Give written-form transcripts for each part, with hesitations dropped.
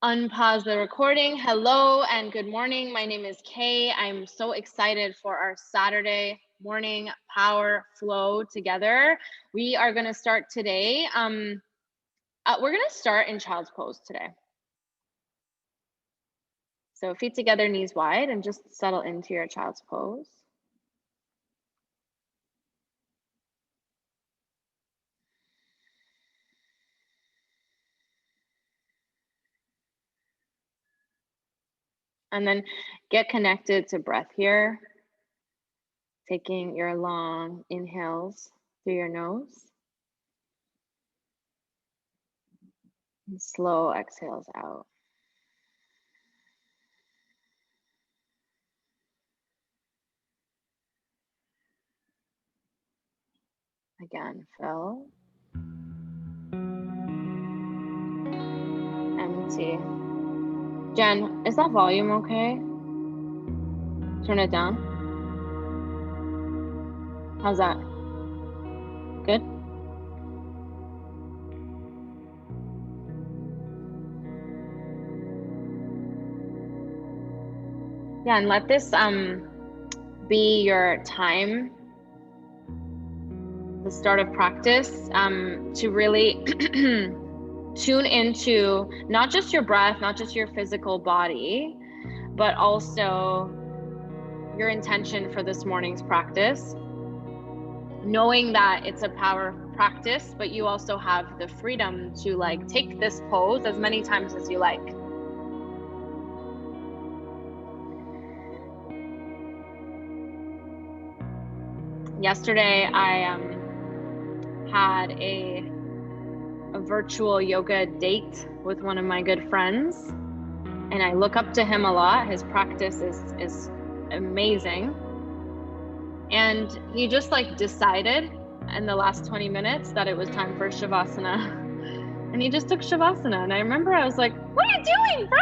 Unpause the recording. Hello and good morning. My name is Kay. I'm so excited for our Saturday morning power flow together. We are going to start today. We're going to start in child's pose today. So feet together, knees wide, and just settle into your child's pose. And then get connected to breath here. Taking your long inhales through your nose. And slow exhales out. Again, fill. Empty. Jen, is that volume okay? Turn it down. How's that? Good? Yeah, and let this be your time, the start of practice, to really tune into not just your breath, not just your physical body, but also your intention for this morning's practice. Knowing that it's a power practice, but you also have the freedom to take this pose as many times as you like. Yesterday, I had a virtual yoga date with one of my good friends, and I look up to him a lot. His practice is amazing, and he just decided in the last 20 minutes that it was time for Shavasana, and he just took Shavasana. And I remember I was like, "What are you doing, bro?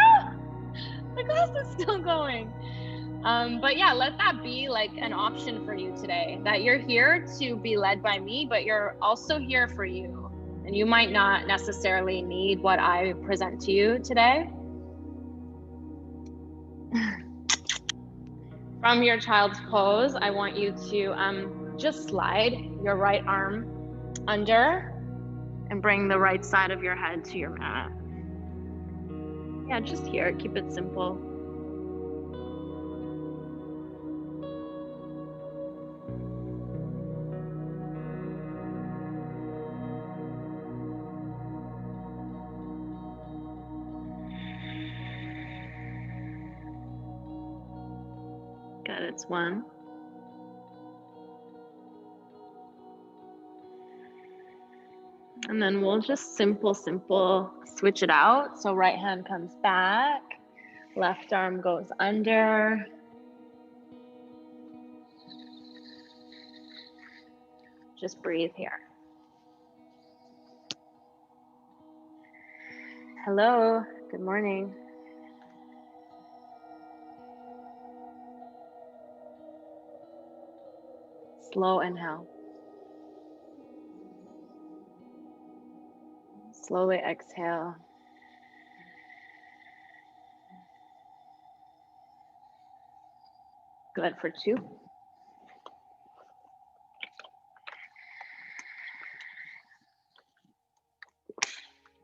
The class is still going." But yeah, let that be an option for you today, that you're here to be led by me, but you're also here for you. And you might not necessarily need what I present to you today. From your child's pose, I want you to just slide your right arm under and bring the right side of your head to your mat. Yeah, just here, keep it simple. Good, it's one. And then we'll just simple switch it out. So right hand comes back, left arm goes under. Just breathe here. Hello, good morning. Slow inhale. Slowly exhale. Good for 2.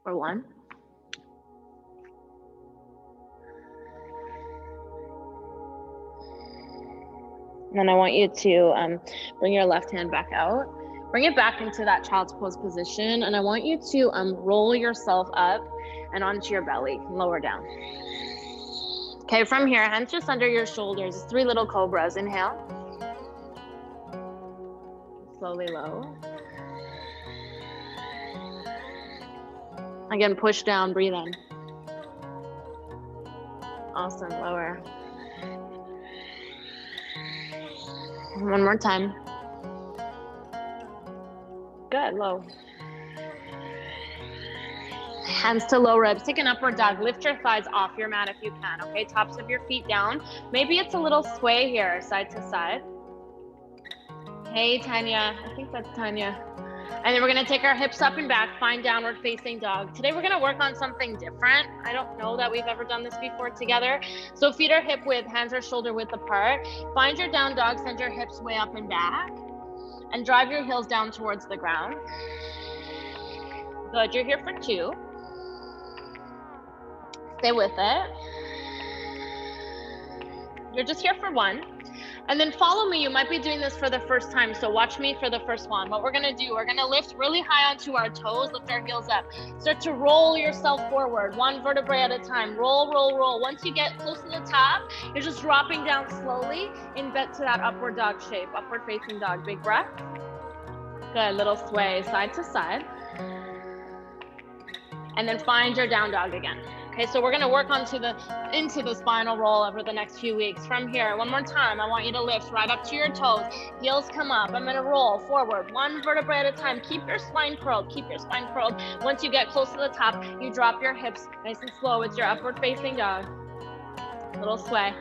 For 1. And then I want you to bring your left hand back out. Bring it back into that child's pose position. And I want you to roll yourself up and onto your belly, lower down. Okay, from here, hands just under your shoulders, 3 little cobras. Inhale. Slowly low. Again, push down, breathe in. Awesome, lower. One more time. Good, low. Hands to low ribs. Take an upward dog. Lift your thighs off your mat if you can, okay? Tops of your feet down. Maybe it's a little sway here, side to side. Hey, Tanya. I think that's Tanya. And then we're gonna take our hips up and back, find downward facing dog. Today we're gonna work on something different. I don't know that we've ever done this before together. So feet are hip width, hands are shoulder width apart. Find your down dog, send your hips way up and back. And drive your heels down towards the ground. Good, you're here for 2. Stay with it. You're just here for 1. And then follow me. You might be doing this for the first time, so watch me for the first one. What we're gonna do, we're gonna lift really high onto our toes, lift our heels up. Start to roll yourself forward, 1 vertebrae at a time. Roll, roll, roll. Once you get close to the top, you're just dropping down slowly in bed to that upward dog shape, upward facing dog. Big breath. Good, little sway side to side. And then find your down dog again. Okay, so we're gonna work into the spinal roll over the next few weeks. From here, one more time, I want you to lift right up to your toes. Heels come up. I'm gonna roll forward, 1 vertebrae at a time. Keep your spine curled, keep your spine curled. Once you get close to the top, you drop your hips nice and slow with your upward facing dog. Little sway.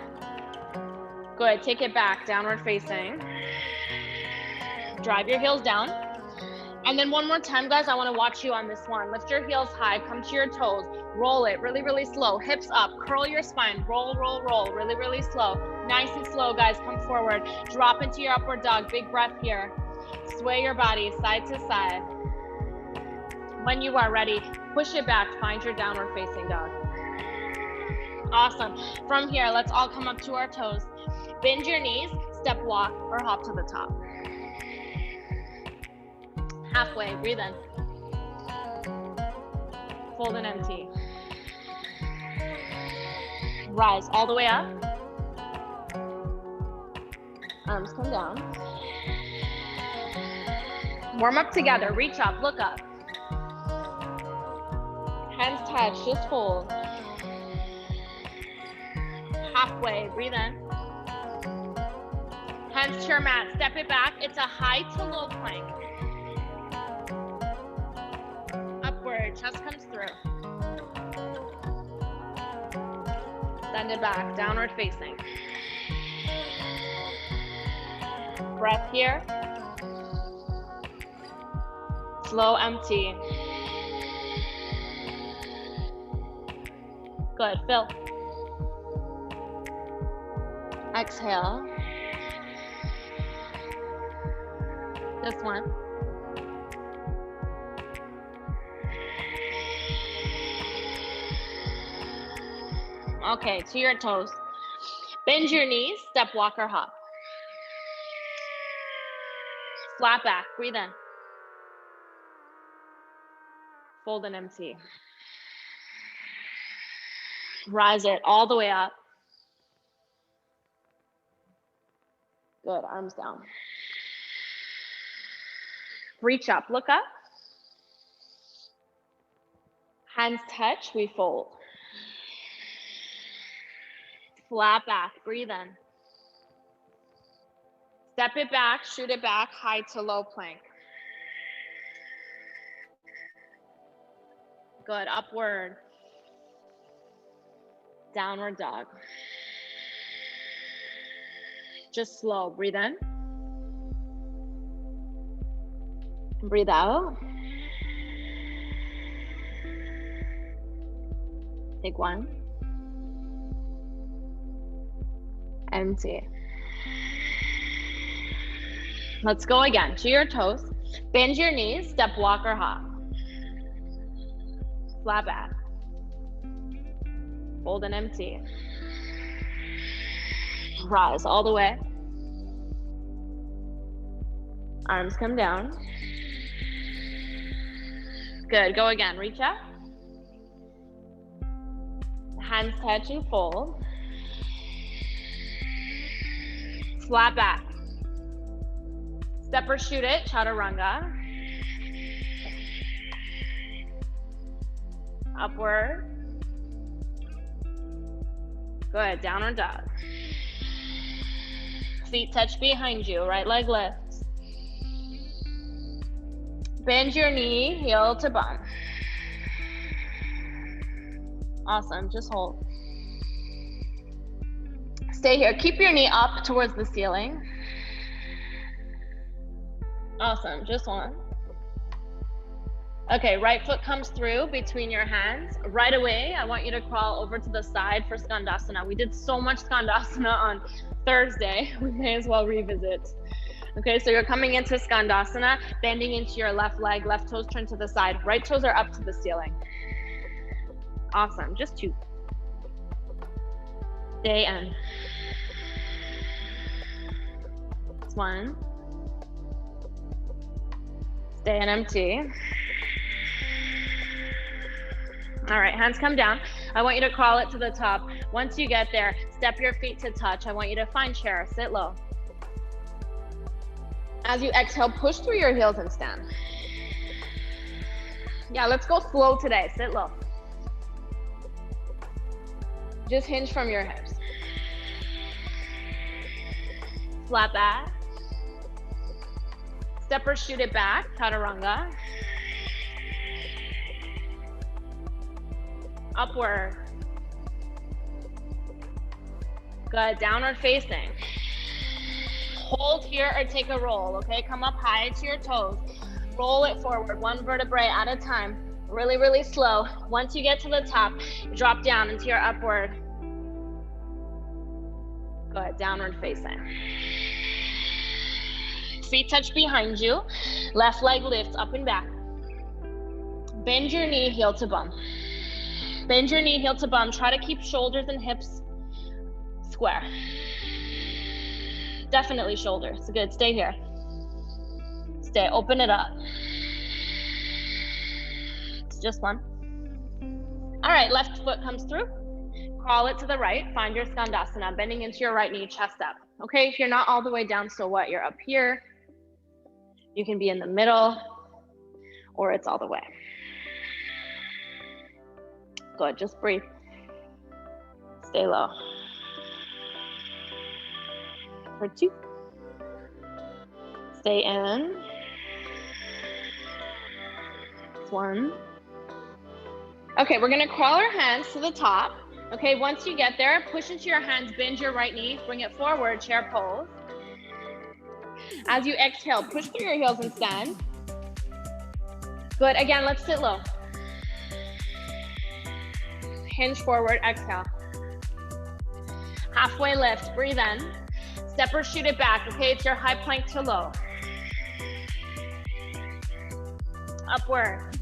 Good, take it back, downward facing. Drive your heels down. And then one more time, guys, I wanna watch you on this one. Lift your heels high, come to your toes, roll it really, really slow. Hips up, curl your spine, roll, roll, roll, really, really slow. Nice and slow, guys, come forward. Drop into your upward dog, big breath here. Sway your body side to side. When you are ready, push it back, find your downward facing dog. Awesome. From here, let's all come up to our toes. Bend your knees, step walk, or hop to the top. Halfway, breathe in. Fold and empty. Rise all the way up. Arms come down. Warm up together, reach up, look up. Hands touch, just hold. Halfway, breathe in. Hands to your mat, step it back. It's a high to low plank. Chest comes through. Send it back, downward facing. Breath here. Slow, empty. Good, fill. Exhale. This one. Okay, to your toes. Bend your knees, step, walk, or hop. Flat back, breathe in. Fold and empty. Rise it all the way up. Good, arms down. Reach up, look up. Hands touch, we fold. Flat back, breathe in. Step it back, shoot it back, high to low plank. Good, upward. Downward dog. Just slow, breathe in. Breathe out. Take 1. Empty. Let's go again. To your toes. Bend your knees, step, walk, or hop. Flat back. Fold and empty. Rise all the way. Arms come down. Good, go again. Reach up. Hands touch and fold. Flat back. Step or shoot it, chaturanga. Upward. Good, downward dog. Feet touch behind you, right leg lifts. Bend your knee, heel to bum. Awesome, just hold. Stay here, keep your knee up towards the ceiling. Awesome, just one. Okay, right foot comes through between your hands. Right away, I want you to crawl over to the side for Skandasana. We did so much Skandasana on Thursday. We may as well revisit. Okay, so you're coming into Skandasana, bending into your left leg, left toes turn to the side, right toes are up to the ceiling. Awesome, just 2. Stay in. 1. Stay in empty. All right, hands come down. I want you to crawl it to the top. Once you get there, step your feet to touch. I want you to find chair, sit low. As you exhale, push through your heels and stand. Yeah, let's go slow today, sit low. Just hinge from your hips. Flat back. Step or shoot it back, chaturanga. Upward. Good, downward facing. Hold here or take a roll, okay? Come up high to your toes. Roll it forward, 1 vertebrae at a time. Really, really slow. Once you get to the top, drop down into your upward. Good, downward facing. Feet touch behind you. Left leg lifts up and back. Bend your knee, heel to bum. Bend your knee, heel to bum. Try to keep shoulders and hips square. Definitely shoulders. Good, stay here. Stay, open it up. It's just 1. All right, left foot comes through. Crawl it to the right, find your Skandasana, bending into your right knee, chest up. Okay, if you're not all the way down, so what? You're up here. You can be in the middle, or it's all the way. Good, just breathe. Stay low. For 2. Stay in. 1. Okay, we're gonna crawl our hands to the top. Okay, once you get there, push into your hands, bend your right knee, bring it forward, chair pose. As you exhale, push through your heels and stand. Good, again, let's sit low. Hinge forward, exhale. Halfway lift, breathe in. Step or shoot it back, okay? It's your high plank to low. Upward.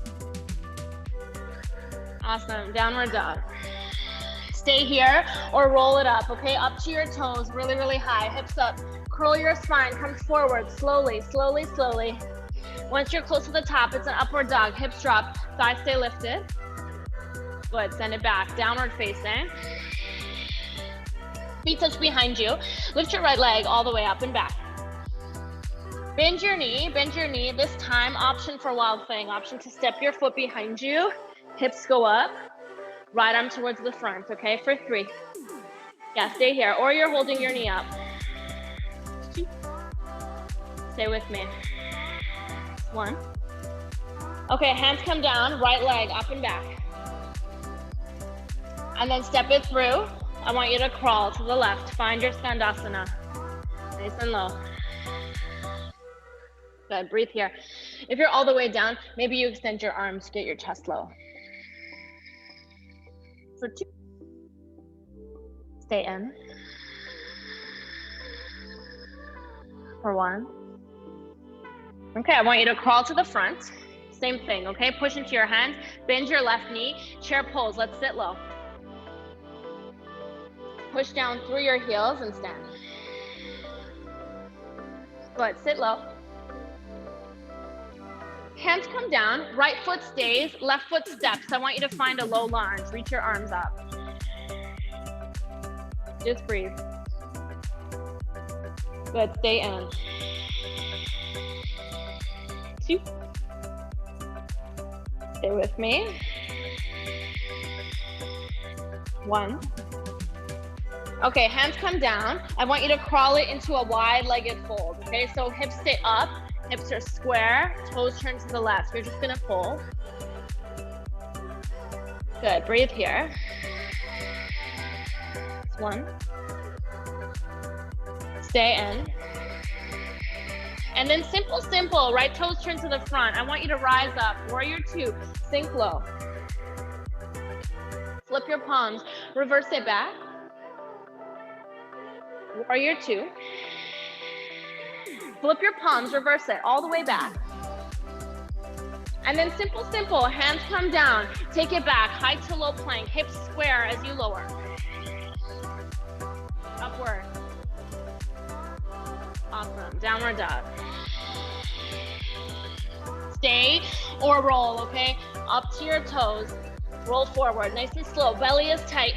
Awesome, downward dog. Stay here or roll it up, okay? Up to your toes, really, really high, hips up. Curl your spine, come forward, slowly, slowly, slowly. Once you're close to the top, it's an upward dog, hips drop, thighs stay lifted. Good, send it back, downward facing. Feet touch behind you. Lift your right leg all the way up and back. Bend your knee, this time option for wild thing, option to step your foot behind you, hips go up, right arm towards the front, okay, for 3. Yeah, stay here, or you're holding your knee up. 2. Stay with me. 1. Okay, hands come down, right leg up and back. And then step it through. I want you to crawl to the left, find your Skandasana. Nice and low. Good, breathe here. If you're all the way down, maybe you extend your arms to get your chest low. For 2. Stay in. For 1. Okay, I want you to crawl to the front. Same thing, okay? Push into your hands, bend your left knee, chair pose, let's sit low. Push down through your heels and stand. Good, sit low. Hands come down, right foot stays, left foot steps. I want you to find a low lunge, reach your arms up. Just breathe. Good, stay in. 2. Stay with me. 1. Okay, hands come down. I want you to crawl it into a wide-legged fold, okay? So hips stay up, hips are square, toes turn to the left. You're just gonna fold. Good, breathe here. 1. Stay in. And then simple, right toes turn to the front. I want you to rise up, warrior two, sink low. Flip your palms, reverse it back. Warrior two. Flip your palms, reverse it all the way back. And then simple, hands come down, take it back, high to low plank, hips square as you lower. Upward. Awesome, downward dog. Stay or roll, okay? Up to your toes, roll forward, nice and slow, belly is tight.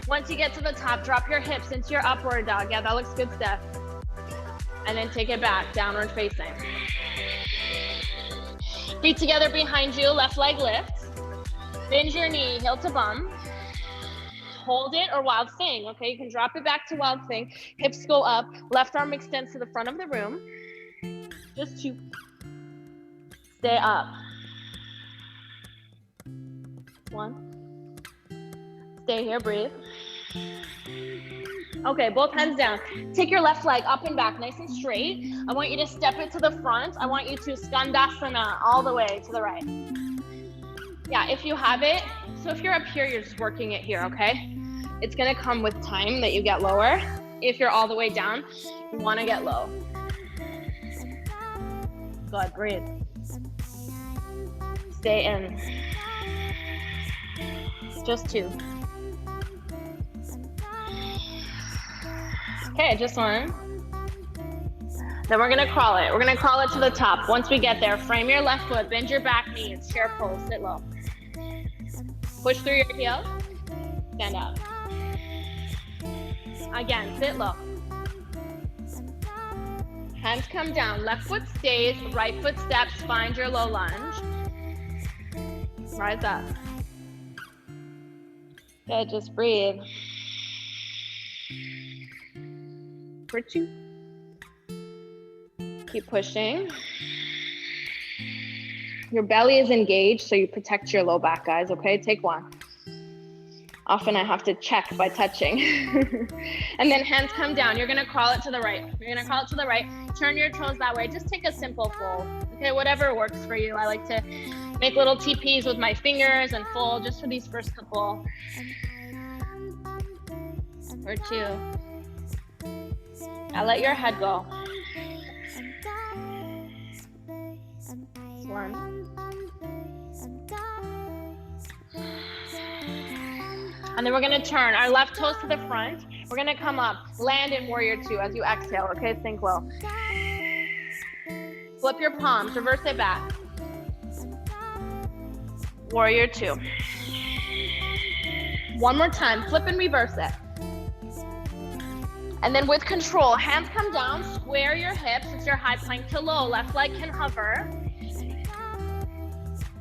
Once you get to the top, drop your hips into your upward dog. Yeah, that looks good, Steph. And then take it back, downward facing. Feet together behind you, left leg lifts. Bend your knee, heel to bum. Hold it or wild thing, okay? You can drop it back to wild thing. Hips go up, left arm extends to the front of the room. Just to stay up. 1. Stay here, breathe. Okay, both hands down. Take your left leg up and back, nice and straight. I want you to step it to the front. I want you to Skandasana all the way to the right. Yeah, if you have it. So if you're up here, you're just working it here, okay? It's gonna come with time that you get lower. If you're all the way down, you wanna get low. Good, breathe. Stay in. Just 2. Okay, just 1. Then we're gonna crawl it. We're gonna crawl it to the top. Once we get there, frame your left foot, bend your back knee. It's chair pose, sit low. Push through your heels, stand up. Again, sit low. Hands come down, left foot stays, right foot steps, find your low lunge. Rise up. Good, just breathe. For 2. Keep pushing. Your belly is engaged, so you protect your low back, guys, okay? Take 1. Often I have to check by touching. And then hands come down. You're gonna crawl it to the right. You're gonna crawl it to the right. Turn your toes that way. Just take a simple fold. Okay, whatever works for you. I like to make little TPs with my fingers and fold just for these first couple. Or 2. Now let your head go. 1. And then we're gonna turn our left toes to the front. We're gonna come up, land in warrior 2 as you exhale, okay? Sink low. Flip your palms, reverse it back. Warrior 2. One more time, flip and reverse it. And then with control, hands come down, square your hips. It's your high plank to low. Left leg can hover.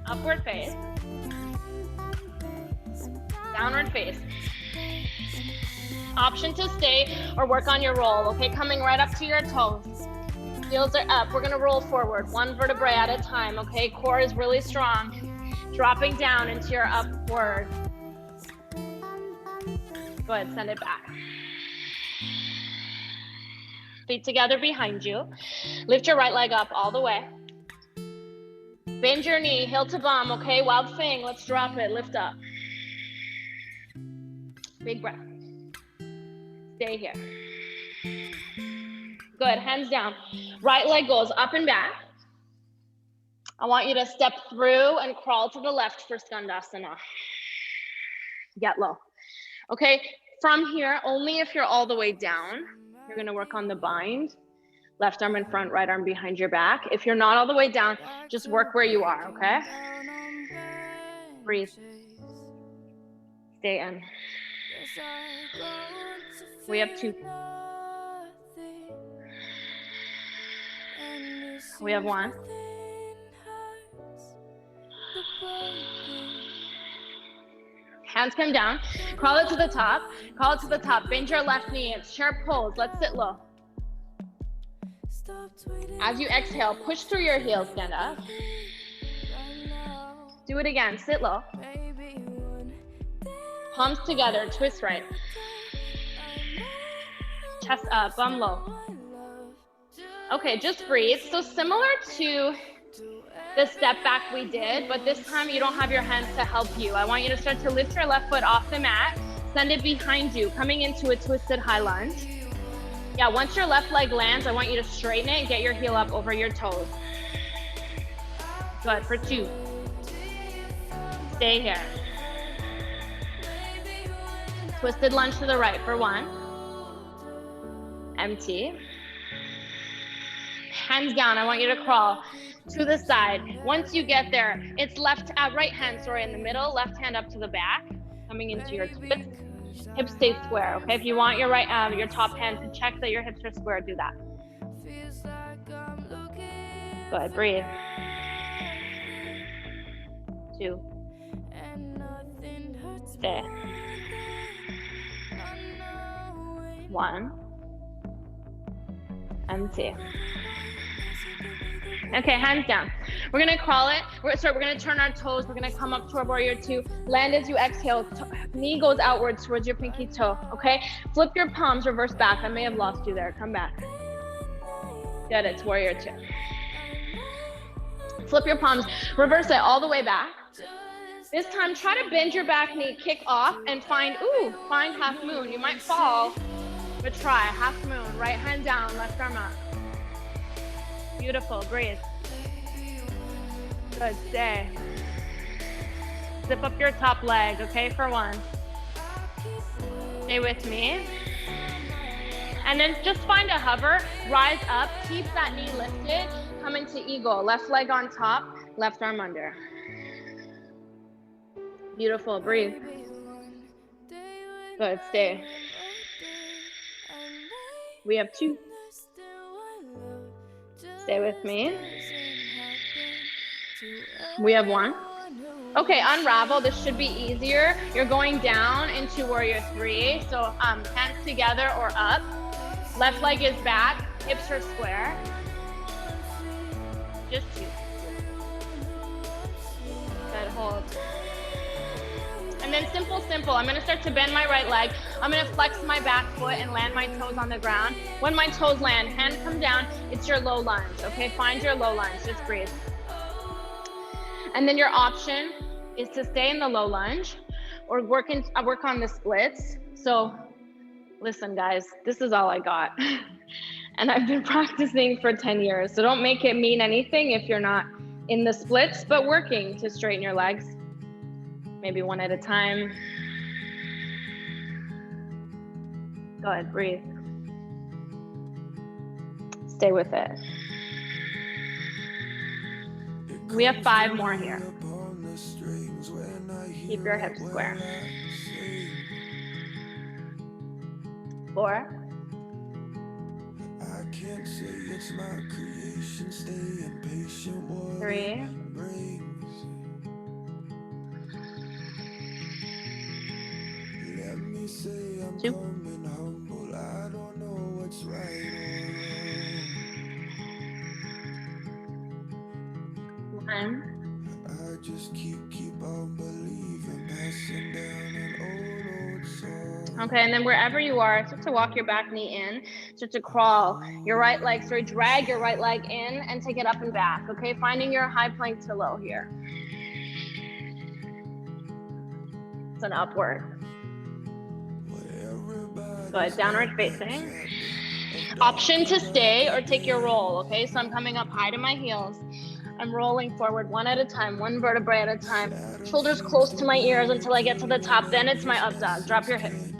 Upward face. Downward face. Option to stay or work on your roll, okay? Coming right up to your toes. Heels are up. We're gonna roll forward, 1 vertebrae at a time, okay? Core is really strong. Dropping down into your upward. Go ahead, send it back. Feet together behind you. Lift your right leg up all the way. Bend your knee, heel to bum, okay? Wild thing, let's drop it, lift up. Big breath. Stay here. Good, hands down. Right leg goes up and back. I want you to step through and crawl to the left for Skandasana. Get low. Okay, from here, only if you're all the way down, you're gonna work on the bind. Left arm in front, right arm behind your back. If you're not all the way down, just work where you are, okay? Breathe. Stay in. We have 2. We have 1. Hands come down. Crawl it to the top. Crawl it to the top. Bend your left knee. It's chair pose. Let's sit low. As you exhale, push through your heels. Stand up. Do it again. Sit low. Palms together. Twist right. Chest up. Bum low. Okay, just breathe. So similar to the step back we did, but this time you don't have your hands to help you. I want you to start to lift your left foot off the mat, send it behind you, coming into a twisted high lunge. Yeah, once your left leg lands, I want you to straighten it and get your heel up over your toes. Good, for 2. Stay here. Twisted lunge to the right for 1. Empty. Hands down, I want you to crawl to the side. Once you get there, it's right hand, in the middle, left hand up to the back, coming into your twist. Hips stay square, okay? If you want your your top hand to check that your hips are square, do that. Good, breathe. 2. Stay. 1. Empty. Okay, hands down. We're gonna crawl it. We're gonna turn our toes. We're gonna come up to our warrior 2. Land as you exhale. Knee goes outwards towards your pinky toe, okay? Flip your palms, reverse back. I may have lost you there. Come back. Good, it's warrior 2. Flip your palms, reverse it all the way back. This time, try to bend your back knee, kick off, and find half moon. You might fall, but try half moon. Right hand down, left arm up. Beautiful, breathe. Good, stay. Zip up your top leg, okay, for 1. Stay with me. And then just find a hover, rise up, keep that knee lifted, come into eagle. Left leg on top, left arm under. Beautiful, breathe. Good, stay. We have 2. Stay with me. We have 1. Okay, unravel. This should be easier. You're going down into warrior 3. So hands together or up. Left leg is back. Hips are square. Just 2. Good, hold. And then simple. I'm gonna start to bend my right leg. I'm gonna flex my back foot and land my toes on the ground. When my toes land, hand come down, it's your low lunge, okay? Find your low lunge, just breathe. And then your option is to stay in the low lunge or work on the splits. So listen guys, this is all I got. And I've been practicing for 10 years. So don't make it mean anything if you're not in the splits, but working to straighten your legs. Maybe 1 at a time. Go ahead, breathe. Stay with it. We have 5 more here. Keep your hips square. 4. 3. 2. 1. I just keep on believing, passing down an old song. Okay, and then wherever you are, start to walk your back knee in, start to crawl your right leg, drag your right leg in and take it up and back, okay? Finding your high plank to low here. It's an upward. Good, downward facing. Option to stay or take your roll, okay? So I'm coming up high to my heels. I'm rolling forward 1 at a time, 1 vertebrae at a time. Shoulders close to my ears until I get to the top. Then it's my up dog. Drop your hips.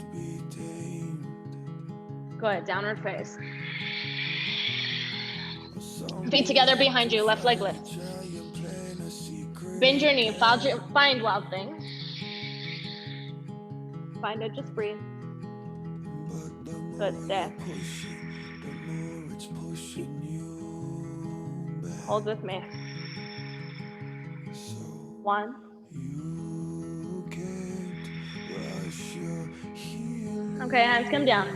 Good, downward face. Feet together behind you, left leg lift. Bend your knee, find Wild Thing. Find it, just breathe. Good, stay. Hold with me. 1. Okay, hands come down.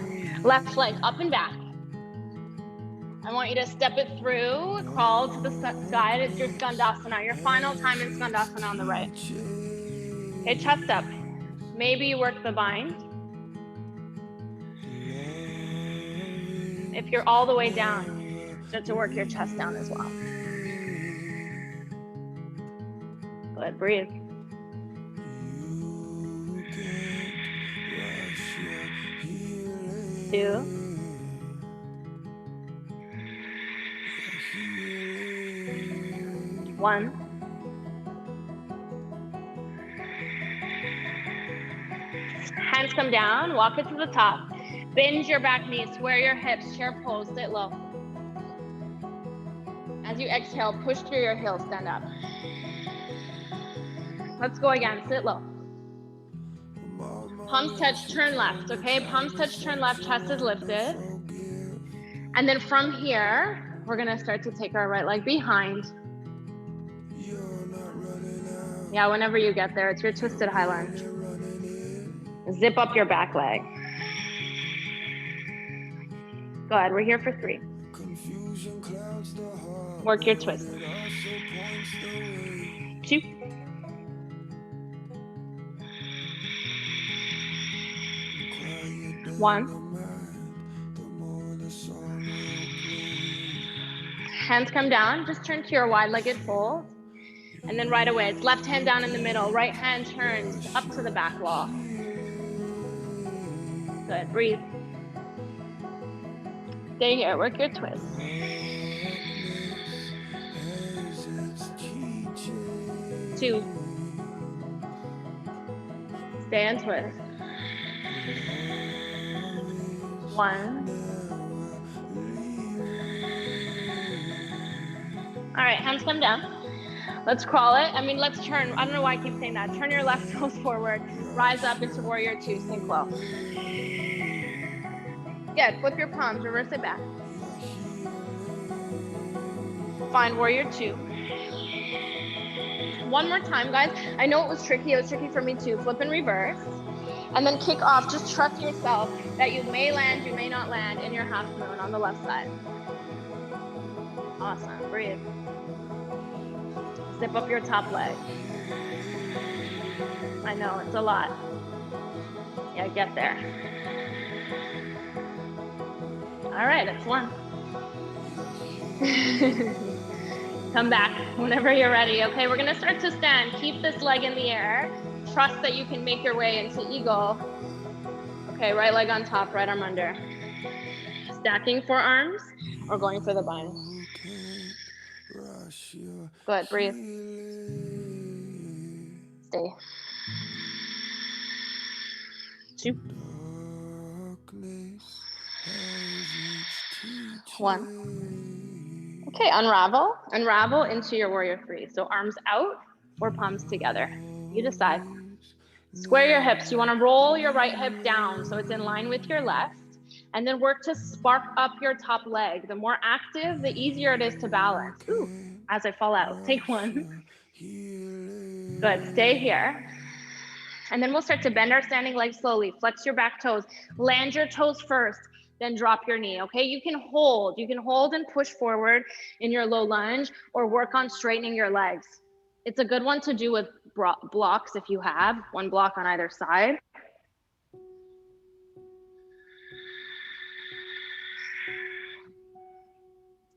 Left leg up and back. I want you to step it through, crawl to the side. It's your Skandasana, your final time in Skandasana on the right. Okay, chest up. Maybe you work the bind. If you're all the way down, Start to work your chest down as well. Go ahead, breathe. 2. 1. Hands come down, walk it to the top. Bend your back knee, square your hips, chair pose, sit low. As you exhale, push through your heels, stand up. Let's go again, sit low. Palms touch, turn left, okay? Palms touch, turn left, chest is lifted. And then from here, we're gonna start to take our right leg behind. Yeah, whenever you get there, it's your twisted high lunge. Zip up your back leg. Go ahead, we're here for 3. Work your twist. 2. 1. Hands come down, just turn to your wide-legged fold. And then right away, it's left hand down in the middle, right hand turns up to the back wall. Good, breathe. Stay here, work your twist. 2. Stay and twist. 1. All right, hands come down. Let's crawl it. Let's turn. I don't know why I keep saying that. Turn your left toes forward. Rise up into warrior 2, sink low. Good, flip your palms, reverse it back. Find warrior 2. One more time, guys. I know it was tricky. It was tricky for me too. Flip and reverse. And then kick off. Just trust yourself that you may land, you may not land in your half moon on the left side. Awesome, breathe. Zip up your top leg. I know, it's a lot. Yeah, get there. All right, that's 1. Come back whenever you're ready. Okay, we're gonna start to stand. Keep this leg in the air. Trust that you can make your way into eagle. Okay, right leg on top, right arm under. Stacking forearms or going for the bind. Go ahead, breathe. Stay. 2. 1. Okay, unravel. Unravel into your warrior 3. So arms out or palms together. You decide. Square your hips. You want to roll your right hip down so it's in line with your left. And then work to spark up your top leg. The more active, the easier it is to balance. Ooh, as I fall out. Take 1. Good, stay here. And then we'll start to bend our standing legs slowly. Flex your back toes. Land your toes first, then drop your knee, okay? You can hold and push forward in your low lunge or work on straightening your legs. It's a good one to do with blocks if you have, 1 block on either side.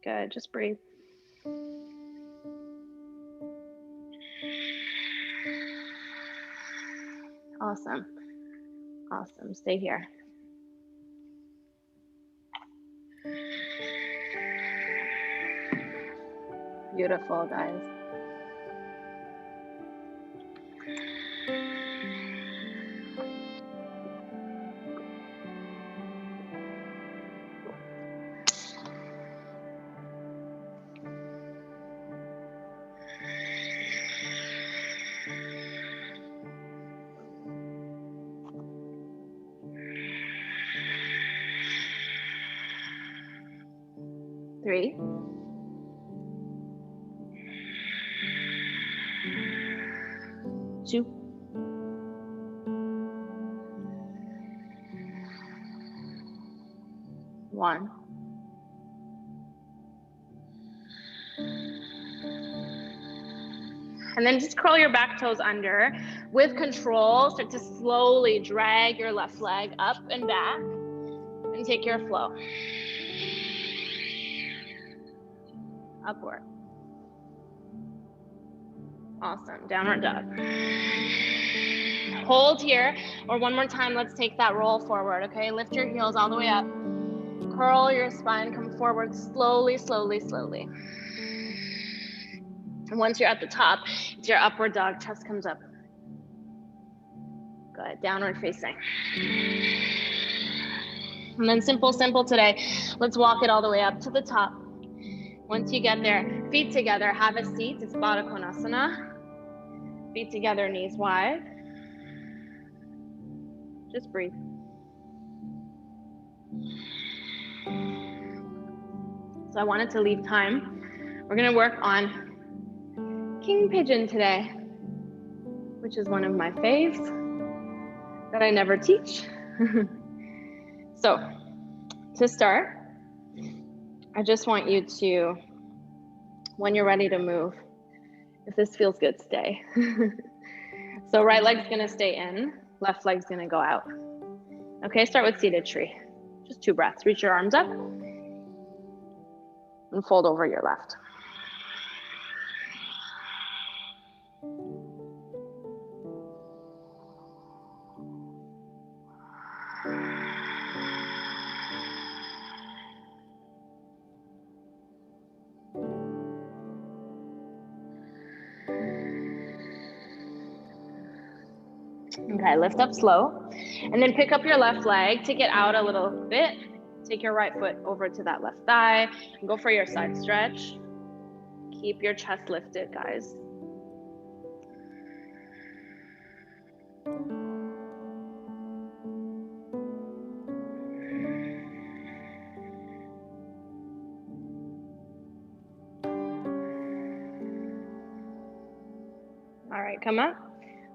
Good, just breathe. Awesome. Awesome, stay here. Beautiful, guys. Three. 2. 1. And then just curl your back toes under. With control, start to slowly drag your left leg up and back and take your flow. upward. Awesome, downward dog. Hold here, or one more time, let's take that roll forward, okay? Lift your heels all the way up. Curl your spine, come forward slowly, slowly, slowly. And once you're at the top, it's your upward dog, chest comes up. Good, downward facing. And then simple, simple today. Let's walk it all the way up to the top. Once you get there, feet together, have a seat. It's Baddha Konasana. Feet together, knees wide. Just breathe. So I wanted to leave time. We're gonna work on King Pigeon today, which is one of my faves that I never teach. So to start, I just want you to, when you're ready to move, if this feels good, stay. So right leg's gonna stay in, left leg's gonna go out. Okay, start with seated tree. Just 2 breaths. Reach your arms up and fold over your left. Okay, lift up slow, and then pick up your left leg, take it out a little bit, take your right foot over to that left thigh, and go for your side stretch. Keep your chest lifted, guys. All right, come up.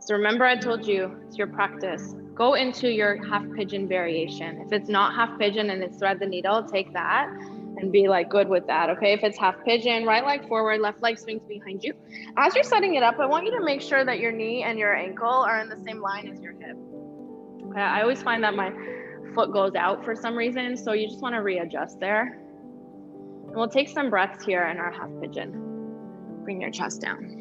So remember I told you, it's your practice. Go into your half pigeon variation. If it's not half pigeon and it's thread the needle, take that and be like good with that, okay? If it's half pigeon, right leg forward, left leg swings behind you. As you're setting it up, I want you to make sure that your knee and your ankle are in the same line as your hip. Okay, I always find that my foot goes out for some reason, so you just wanna readjust there. And we'll take some breaths here in our half pigeon. Bring your chest down.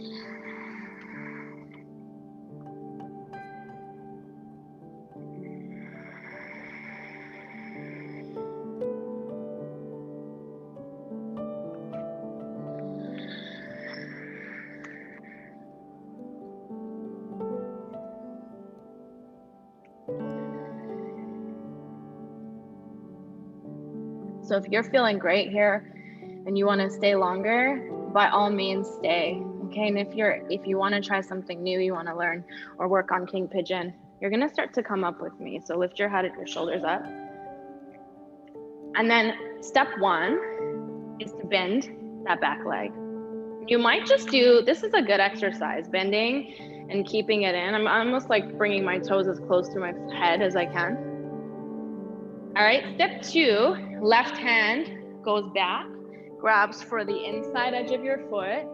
So if you're feeling great here and you want to stay longer, by all means stay. Okay, and if you want to try something new, you want to learn or work on King Pigeon, you're going to start to come up with me. So lift your head and your shoulders up. And then step 1 is to bend that back leg. You might just do, this is a good exercise, bending and keeping it in. I'm almost like bringing my toes as close to my head as I can. All right, step 2, left hand goes back, grabs for the inside edge of your foot,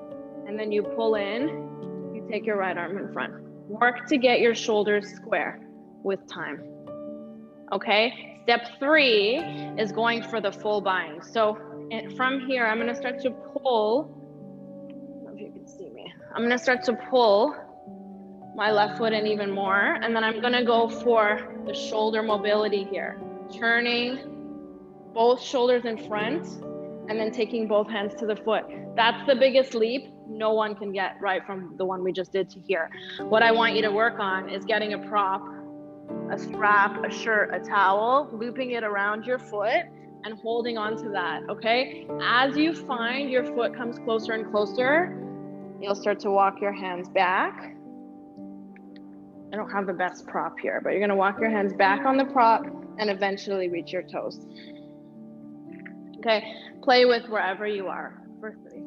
and then you pull in, you take your right arm in front. Work to get your shoulders square with time. Okay, step 3 is going for the full bind. So from here, I'm gonna start to pull, I don't know if you can see me. I'm gonna start to pull my left foot in even more, and then I'm gonna go for the shoulder mobility here. Turning both shoulders in front and then taking both hands to the foot. That's the biggest leap no one can get right from the one we just did to here. What I want you to work on is getting a prop, a strap, a shirt, a towel, looping it around your foot and holding on to that, okay? As you find your foot comes closer and closer, you'll start to walk your hands back. I don't have the best prop here, but you're gonna walk your hands back on the prop and eventually reach your toes. Okay, play with wherever you are for 3.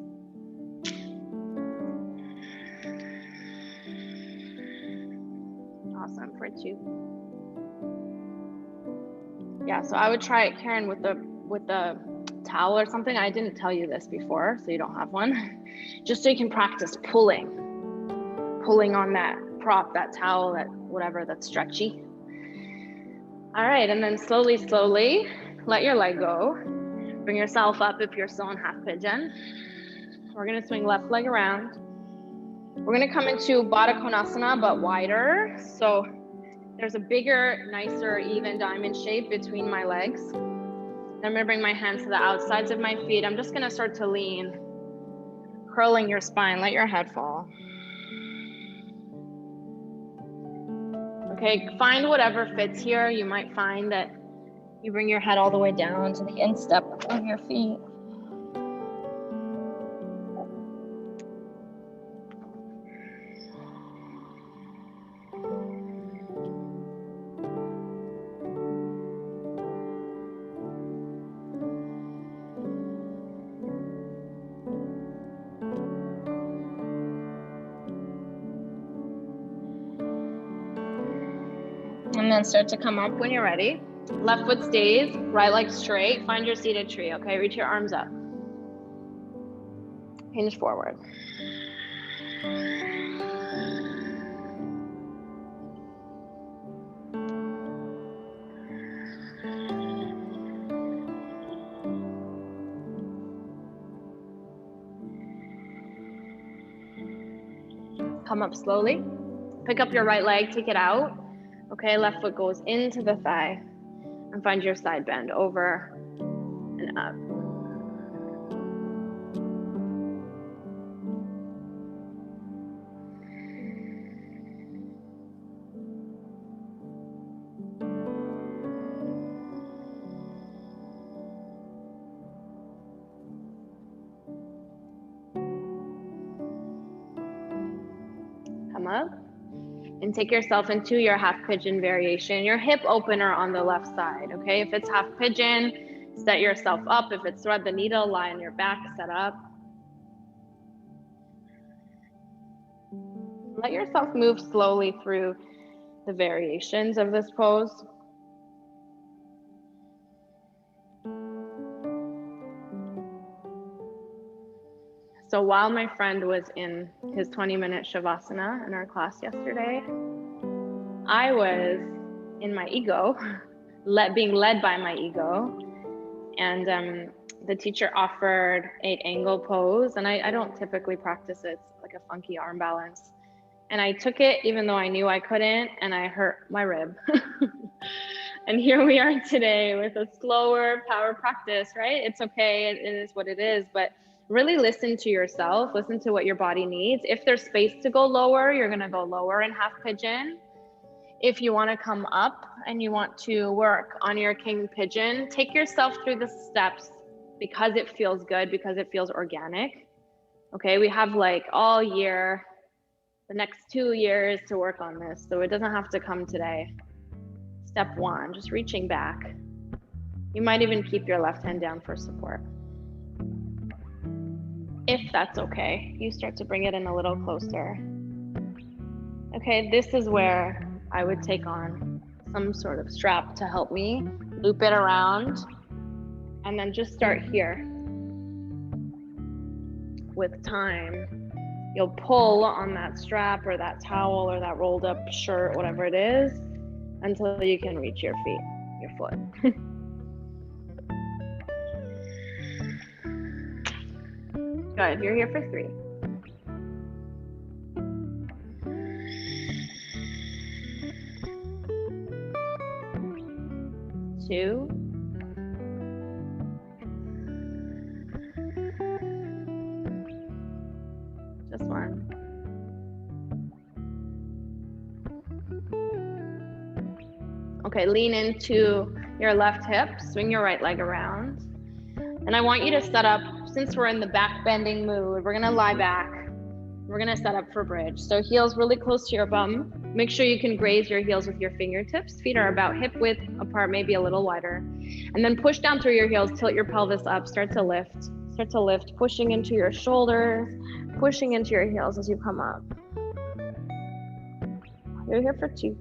Awesome, for 2. Yeah, so I would try it, Karen, with the towel or something. I didn't tell you this before, so you don't have one. Just so you can practice pulling on that prop, that towel, that whatever, that's stretchy. All right, and then slowly, slowly, let your leg go. Bring yourself up if you're still in half pigeon. We're gonna swing left leg around. We're gonna come into Baddha Konasana, but wider. So there's a bigger, nicer, even diamond shape between my legs. And I'm gonna bring my hands to the outsides of my feet. I'm just gonna start to lean, curling your spine, let your head fall. Okay, find whatever fits here. You might find that you bring your head all the way down to the instep of your feet. And then start to come up when you're ready. Left foot stays, right leg straight. Find your seated tree, okay? Reach your arms up. Hinge forward. Come up slowly. Pick up your right leg, take it out. Okay, left foot goes into the thigh. And find your side bend over and up. Come up and take yourself into your half pigeon variation. Your hip opener on the left side, okay? If it's half pigeon, set yourself up. If it's thread the needle, lie on your back, set up. Let yourself move slowly through the variations of this pose. So while my friend was in his 20-minute Shavasana in our class yesterday, I was in my ego, being led by my ego. And the teacher offered 8-angle pose. And I don't typically practice it. It's like a funky arm balance. And I took it even though I knew I couldn't, and I hurt my rib. And here we are today with a slower power practice, right? It's okay, it is what it is, but really listen to yourself, listen to what your body needs. If there's space to go lower, you're gonna go lower in half pigeon. If you wanna come up and you want to work on your king pigeon, take yourself through the steps because it feels good, because it feels organic. Okay, we have like all year, the next 2 years to work on this, so it doesn't have to come today. Step 1, just reaching back. You might even keep your left hand down for support. If that's okay, you start to bring it in a little closer. Okay, this is where I would take on some sort of strap to help me, loop it around, and then just start here. With time, you'll pull on that strap or that towel or that rolled up shirt, whatever it is, until you can reach your feet, your foot. Good, you're here for 3. 2. 1. Okay, lean into your left hip, swing your right leg around. And I want you to set up, since we're in the back bending mood, we're gonna lie back. We're gonna set up for bridge. So heels really close to your bum. Make sure you can graze your heels with your fingertips. Feet are about hip width apart, maybe a little wider. And then push down through your heels, tilt your pelvis up, start to lift, pushing into your shoulders, pushing into your heels as you come up. You're here for 2.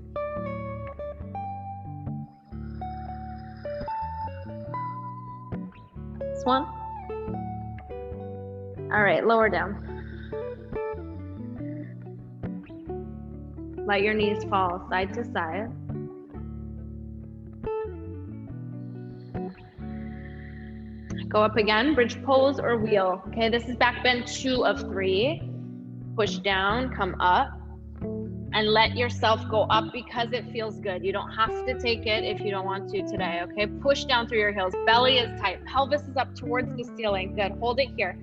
This one. All right, lower down. Let your knees fall side to side. Go up again, bridge pose or wheel. Okay, this is back bend 2 of 3. Push down, come up, and let yourself go up because it feels good. You don't have to take it if you don't want to today, okay? Push down through your heels. Belly is tight. Pelvis is up towards the ceiling. Good. Hold it here.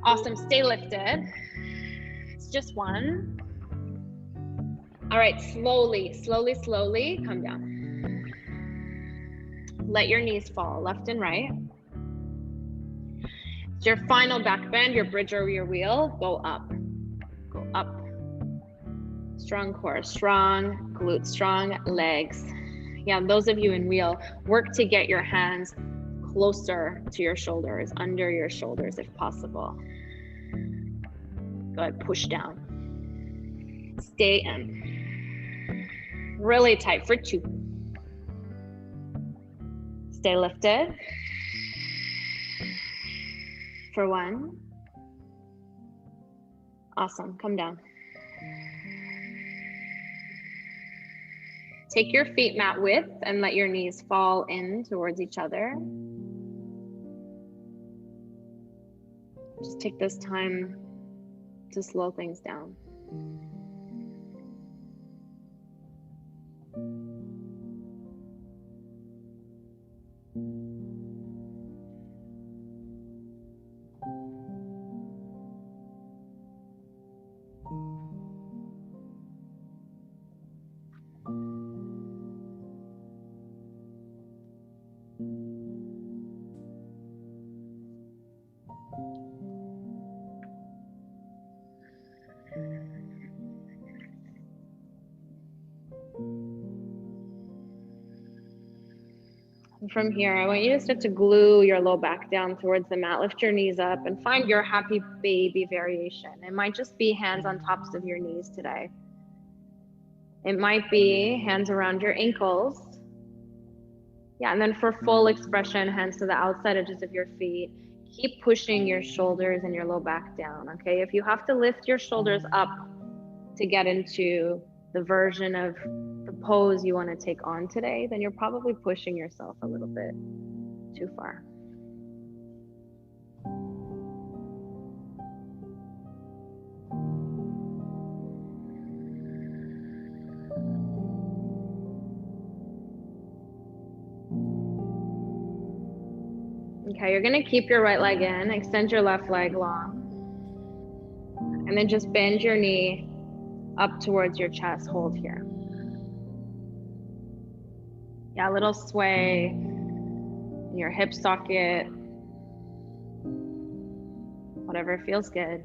Awesome. Stay lifted. It's just one. All right, slowly, slowly, slowly come down. Let your knees fall left and right. It's your final back bend, your bridge or your wheel. Go up. Go up. Strong core, strong glutes, strong legs. Yeah, those of you in wheel, work to get your hands closer to your shoulders, under your shoulders if possible. Go ahead, push down. Stay in. Really tight for 2. Stay lifted. For 1. Awesome, come down. Take your feet mat width and let your knees fall in towards each other. Just take this time to slow things down. And from here, I want you to start to glue your low back down towards the mat. Lift your knees up and find your happy baby variation. It might just be hands on tops of your knees today. It might be hands around your ankles. Yeah, and then for full expression, hands to the outside edges of your feet. Keep pushing your shoulders and your low back down, okay? If you have to lift your shoulders up to get into the version of the pose you want to take on today, then you're probably pushing yourself a little bit too far. Okay, you're gonna keep your right leg in, extend your left leg long, and then just bend your knee up towards your chest. Hold here. Yeah, a little sway in your hip socket, whatever feels good.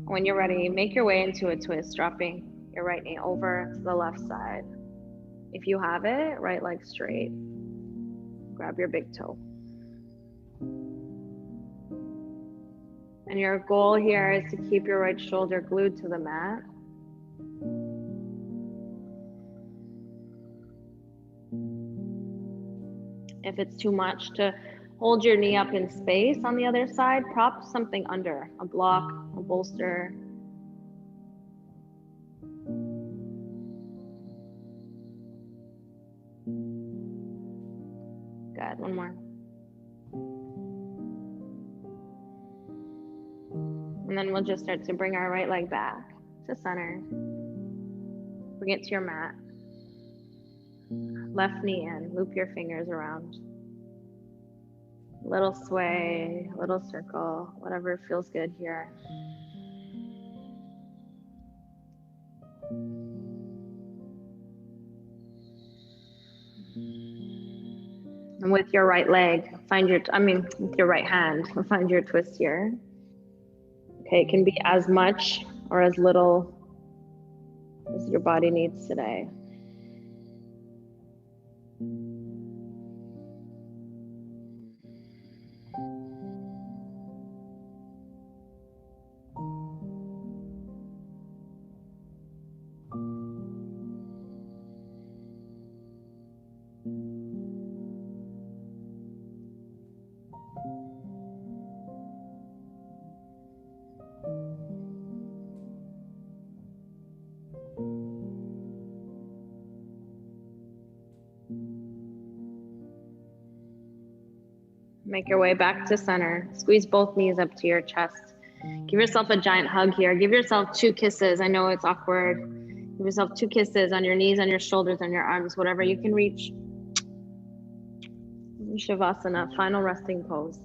When you're ready, make your way into a twist, dropping your right knee over to the left side. If you have it, right leg straight. Grab your big toe. And your goal here is to keep your right shoulder glued to the mat. If it's too much to hold your knee up in space on the other side, prop something under, a block, a bolster. Good, one more. And then we'll just start to bring our right leg back to center. Bring it to your mat. Left knee in, loop your fingers around. Little sway, little circle, whatever feels good here. And with your right leg, with your right hand, find your twist here. Okay, it can be as much or as little as your body needs today. Make your way back to center. Squeeze both knees up to your chest. Give yourself a giant hug here. Give yourself 2 kisses. I know it's awkward. Give yourself 2 kisses on your knees, on your shoulders, on your arms, whatever you can reach. Shavasana, final resting pose.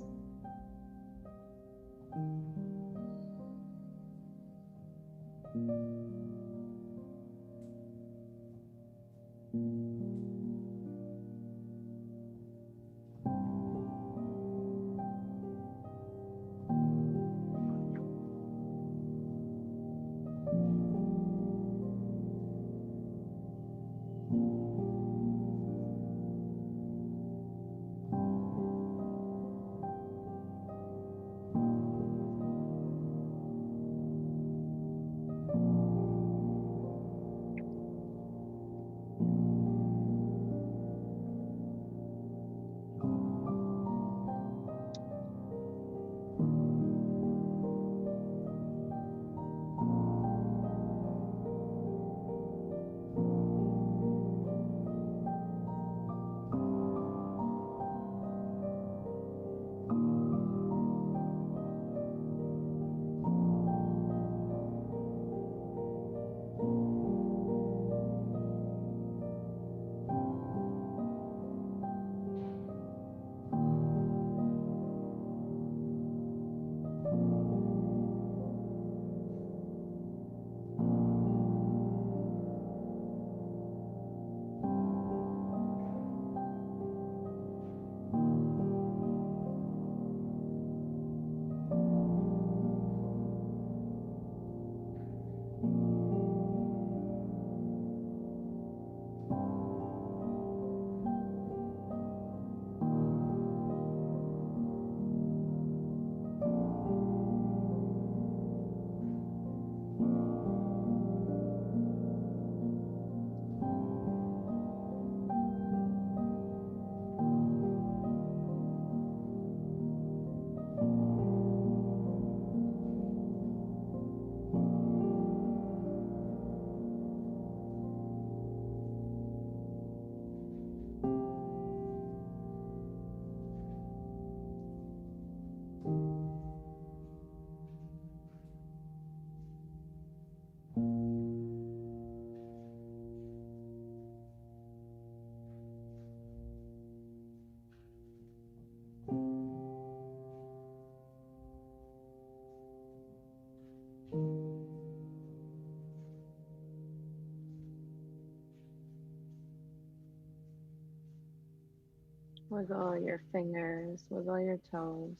Wiggle your fingers, wiggle your toes.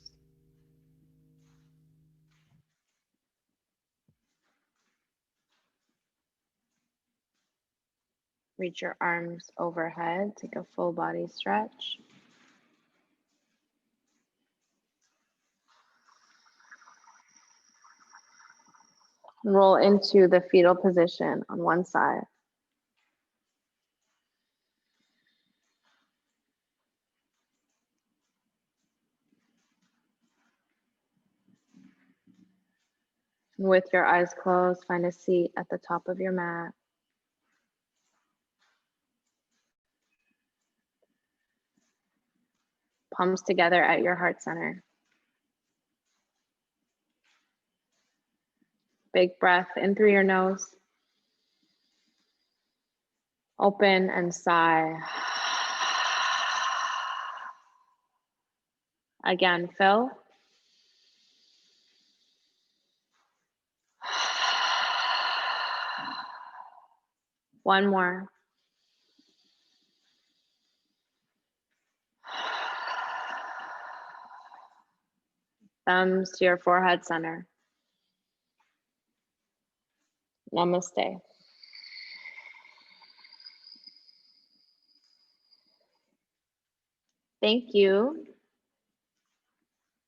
Reach your arms overhead, take a full body stretch. Roll into the fetal position on one side. With your eyes closed, find a seat at the top of your mat. Palms together at your heart center. Big breath in through your nose. Open and sigh. Again, fill. One more. Thumbs to your forehead center. Namaste. Thank you.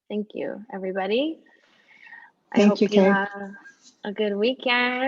Thank you, everybody. I hope you have a good weekend.